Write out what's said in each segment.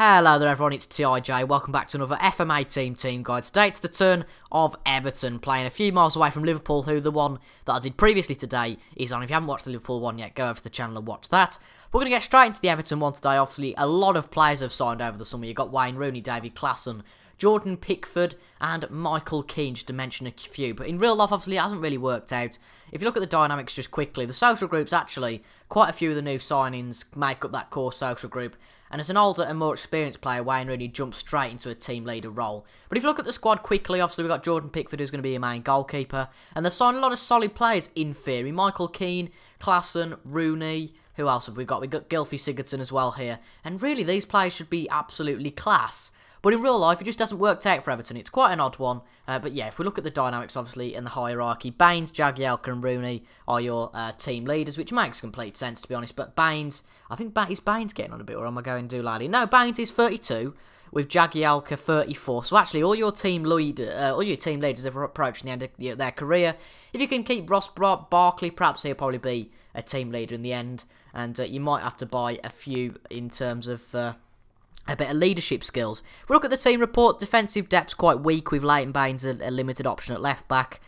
Hello there everyone, it's TIJ, welcome back to another FM18 team guide. Today it's the turn of Everton, playing a few miles away from Liverpool, who the one that I did previously today is on. If you haven't watched the Liverpool one yet, go over to the channel and watch that. We're going to get straight into the Everton one today. Obviously, a lot of players have signed over the summer. You've got Wayne Rooney, David Klassen, Jordan Pickford and Michael Keane, just to mention a few. But in real life, obviously, it hasn't really worked out. If you look at the dynamics just quickly, the social groups actually, quite a few of the new signings make up that core social group. And as an older and more experienced player, Wayne Rooney jumps straight into a team leader role. But if you look at the squad quickly, obviously we've got Jordan Pickford, who's going to be your main goalkeeper. And they've signed a lot of solid players in theory. Michael Keane, Klassen, Rooney. Who else have we got? We've got Gylfi Sigurdsson as well here. And really, these players should be absolutely class. But in real life, it just hasn't worked out for Everton. It's quite an odd one. But yeah, if we look at the dynamics, obviously, in the hierarchy, Baines, Jagielka and Rooney are your team leaders, which makes complete sense, to be honest. But Baines, I think, is Baines getting on a bit, or am I going doolally? No, Baines is 32, with Jagielka 34. So actually, all your team leaders are approaching the end of their career. If you can keep Ross Barkley, perhaps he'll probably be a team leader in the end. And you might have to buy a few in terms of a bit of leadership skills. If we look at the team report, defensive depth's quite weak, with Leighton Baines a limited option at left back.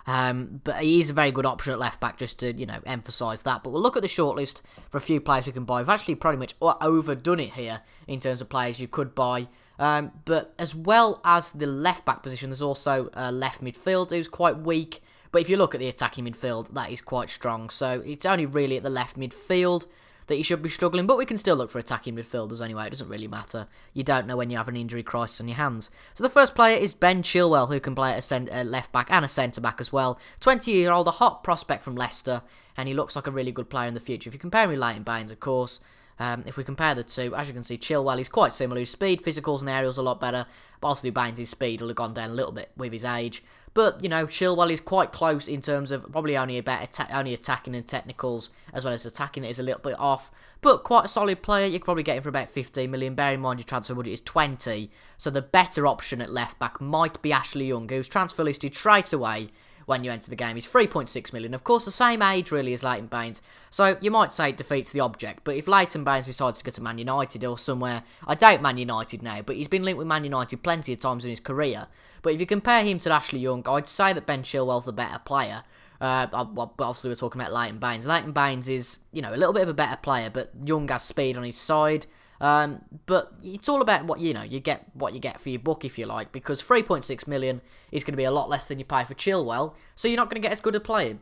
But he is a very good option at left back, just to, emphasise that. But we'll look at the shortlist for a few players we can buy. We've actually pretty much overdone it here in terms of players you could buy. But as well as the left back position, there's also left midfield who's quite weak. But if you look at the attacking midfield, that is quite strong. So it's only really at the left midfield that you should be struggling, but we can still look for attacking midfielders anyway. It doesn't really matter. You don't know when you have an injury crisis on your hands. So the first player is Ben Chilwell, who can play a left back and a centre back as well. 20-year-old, a hot prospect from Leicester, and he looks like a really good player in the future. If you compare him with Leighton Baines, of course, if we compare the two, as you can see, Chilwell is quite similar. His speed, physicals and aerials are a lot better, but obviously Baines' speed will have gone down a little bit with his age. But, Chilwell is quite close in terms of probably only attacking and technicals, as well as attacking it is a little bit off. But quite a solid player. You could probably get him for about 15 million. Bear in mind your transfer budget is 20. So the better option at left back might be Ashley Young, who's transfer listed straight away when you enter the game. He's 3.6 million. Of course, the same age really as Leighton Baines. So you might say it defeats the object. But if Leighton Baines decides to go to Man United or somewhere, I doubt Man United now, but he's been linked with Man United plenty of times in his career. But if you compare him to Ashley Young, I'd say that Ben Chilwell's the better player. But obviously we're talking about Leighton Baines. Leighton Baines is, a little bit of a better player, but Young has speed on his side. But it's all about what, you get what you get for your buck, if you like, because 3.6 million is going to be a lot less than you pay for Chilwell, so you're not going to get as good a player,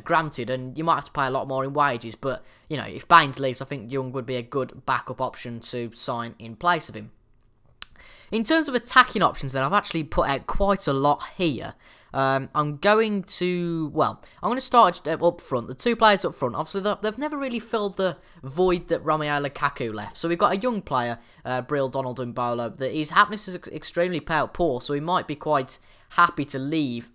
granted, and you might have to pay a lot more in wages, but, if Baines leaves, I think Young would be a good backup option to sign in place of him. In terms of attacking options, then, I've actually put out quite a lot here. I'm going to start up front. The two players up front, obviously, they've never really filled the void that Romelu Lukaku left. So we've got a young player, Bril Donald Mbolo, that his happiness is extremely poor, so he might be quite happy to leave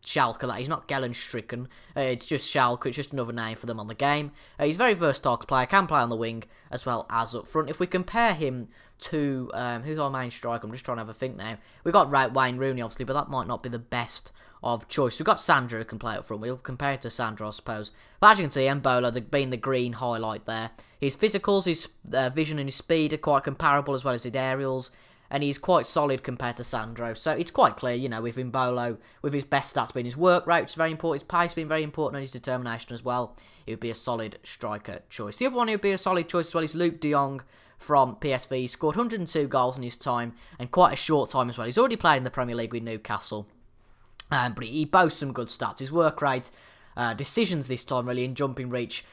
Schalke. That he's not Gelen-stricken. It's just Schalke. It's just another name for them on the game. He's a very versatile player. Can play on the wing as well as up front. If we compare him to who's our main striker, I'm just trying to have a think now. We've got Wayne Rooney, obviously, but that might not be the best of choice. We've got Sandro who can play up front. We'll compare it to Sandro, I suppose. But as you can see, Mbolo being the green highlight there. His physicals, his vision and his speed are quite comparable, as well as his aerials. And he's quite solid compared to Sandro. So it's quite clear, with Mbolo, with his best stats being his work rate, which is very important, his pace being very important, and his determination as well, it would be a solid striker choice. The other one who would be a solid choice as well is Luke de Jong from PSV. He scored 102 goals in his time, and quite a short time as well. He's already played in the Premier League with Newcastle. But he boasts some good stats. His work rate, decisions this time really in jumping reach,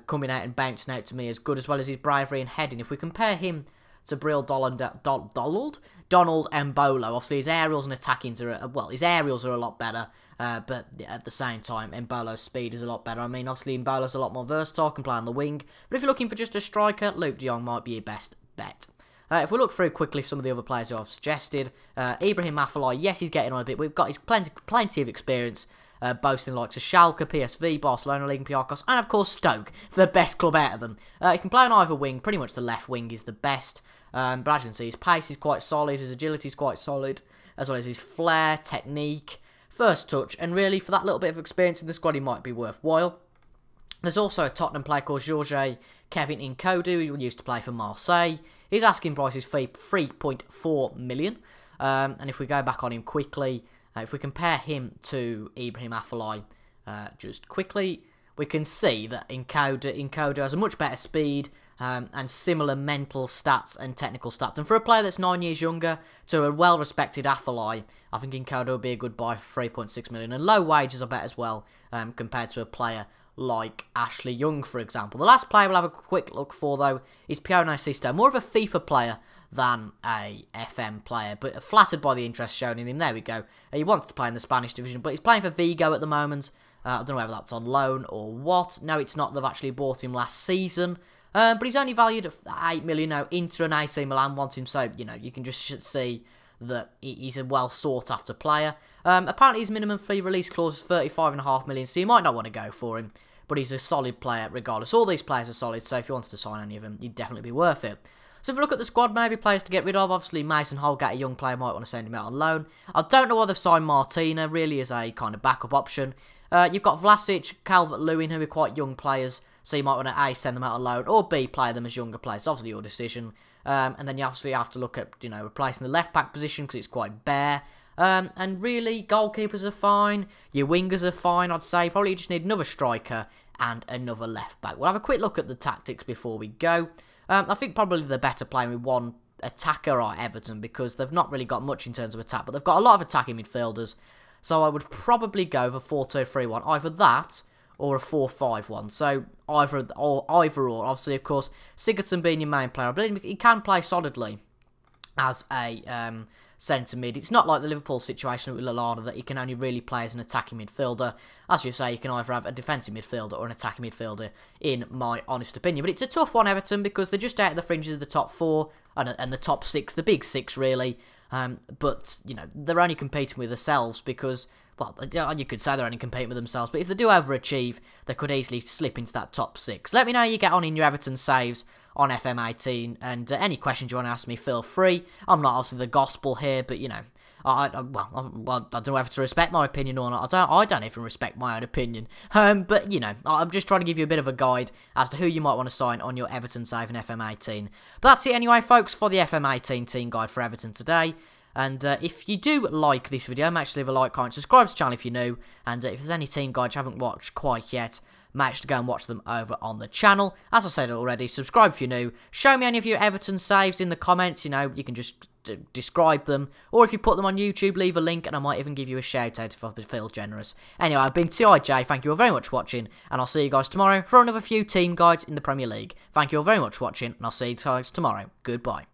coming out and bouncing out to me as good, as well as his bravery and heading. If we compare him to Bril Donald Mbolo, obviously his aerials and attackings his aerials are a lot better, but at the same time, Mbolo's speed is a lot better. I mean, obviously Mbolo's a lot more versatile, can play on the wing, but if you're looking for just a striker, Luke de Jong might be your best bet. If we look through quickly some of the other players who I've suggested, Ibrahim Afellay, yes, he's getting on a bit. We've got his plenty of experience, boasting likes of Schalke, PSV, Barcelona, Olympiacos, and of course Stoke, the best club out of them. He can play on either wing. Pretty much the left wing is the best. But as you can see, his pace is quite solid, his agility is quite solid, as well as his flair, technique, first touch, and really for that little bit of experience in the squad, he might be worthwhile. There's also a Tottenham player called Georges Kevin Nkodu, who used to play for Marseille. His asking price is 3.4 million. And if we go back on him quickly, if we compare him to Ibrahim Afellay just quickly, we can see that Nkodu has a much better speed and similar mental stats and technical stats. And for a player that's 9 years younger to a well-respected Afellay, I think Nkodu would be a good buy for 3.6 million. And low wages, I bet, as well, compared to a player like Ashley Young, for example. The last player we'll have a quick look for, though, is Pione Sisto. More of a FIFA player than a FM player, but flattered by the interest shown in him. There we go. He wants to play in the Spanish division, but he's playing for Vigo at the moment. I don't know whether that's on loan or what. No, it's not. They've actually bought him last season. But he's only valued at 8 million now. Inter and AC Milan want him, so, you know, you can just see that he's a well-sought-after player. Apparently his minimum fee release clause is 35.5 million, so you might not want to go for him, but he's a solid player regardless. All these players are solid, so if you wanted to sign any of them, you'd definitely be worth it. So if we look at the squad, maybe players to get rid of, obviously Mason Holgate, a young player, might want to send him out on loan. I don't know why they've signed Martina, really as a kind of backup option. You've got Vlasic, Calvert-Lewin, who are quite young players, so you might want to A, send them out on loan, or B, play them as younger players. It's obviously your decision. And then you obviously have to look at, you know, replacing the left-back position because it's quite bare. And really, goalkeepers are fine, your wingers are fine, I'd say. Probably just need another striker and another left-back. We'll have a quick look at the tactics before we go. I think probably the better playing with one attacker are Everton because they've not really got much in terms of attack, but they've got a lot of attacking midfielders. So I would probably go for 4-2-3-1, either that or a 4-5-1. So either or. Obviously, of course, Sigurdsson being your main player, I believe he can play solidly as a centre mid. It's not like the Liverpool situation with Lallana that he can only really play as an attacking midfielder. As you say, you can either have a defensive midfielder or an attacking midfielder, in my honest opinion. But it's a tough one, Everton, because they're just out of the fringes of the top 4 and the top 6, the big 6 really. But, you know, they're only competing with themselves because, well, you could say they're only competing with themselves, but if they do overachieve, they could easily slip into that top 6. Let me know how you get on in your Everton saves on FM18, and any questions you want to ask me, feel free. I'm not obviously the gospel here, but, you know, I don't know whether to respect my opinion or not. I don't even respect my own opinion. But, you know, I'm just trying to give you a bit of a guide as to who you might want to sign on your Everton save in FM18. But that's it anyway, folks, for the FM18 team guide for Everton today. And if you do like this video, make sure to leave a like, comment, subscribe to the channel if you're new. And if there's any team guides you haven't watched quite yet, make sure to go and watch them over on the channel. As I said already, subscribe if you're new. Show me any of your Everton saves in the comments. You know, you can just describe them. Or if you put them on YouTube, leave a link and I might even give you a shout out if I feel generous. Anyway, I've been TIJ. Thank you all very much for watching. And I'll see you guys tomorrow for another few team guides in the Premier League. Thank you all very much for watching. And I'll see you guys tomorrow. Goodbye.